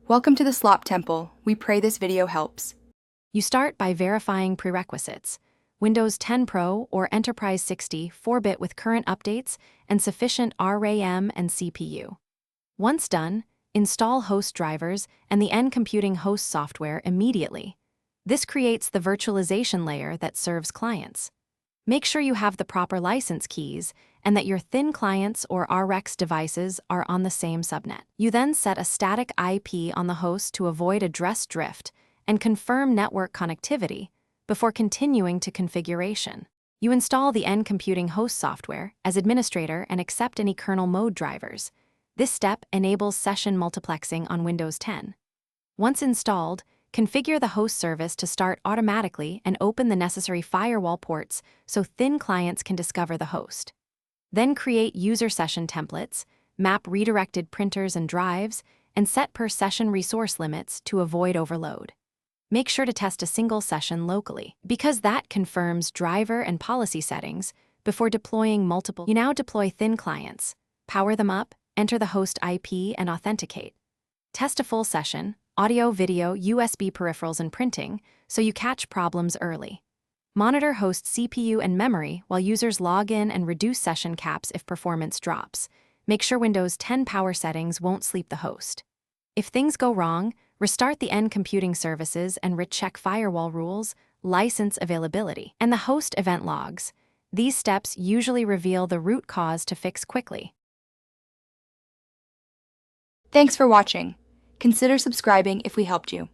Welcome to the Slop Temple. We pray this video helps. You start by verifying prerequisites: Windows 10 Pro or Enterprise 60 4-bit with current updates and sufficient RAM and CPU. Once done, install host drivers and the Ncomputing host software immediately. This creates the virtualization layer that serves clients. Make sure you have the proper license keys and that your thin clients or RX devices are on the same subnet. You then set a static IP on the host to avoid address drift and confirm network connectivity before continuing to configuration. You install the Ncomputing host software as administrator and accept any kernel mode drivers. This step enables session multiplexing on Windows 10. Once installed, configure the host service to start automatically and open the necessary firewall ports so thin clients can discover the host. Then create user session templates, map redirected printers and drives, and set per session resource limits to avoid overload. Make sure to test a single session locally, because that confirms driver and policy settings before deploying multiple. You now deploy thin clients, power them up, enter the host IP, and authenticate. Test a full session, audio, video, USB peripherals, and printing, so you catch problems early. Monitor host CPU and memory while users log in and reduce session caps if performance drops. Make sure Windows 10 power settings won't sleep the host. If things go wrong, restart the Ncomputing services and recheck firewall rules, license availability, and the host event logs. These steps usually reveal the root cause to fix quickly. Thanks for watching. Consider subscribing if we helped you.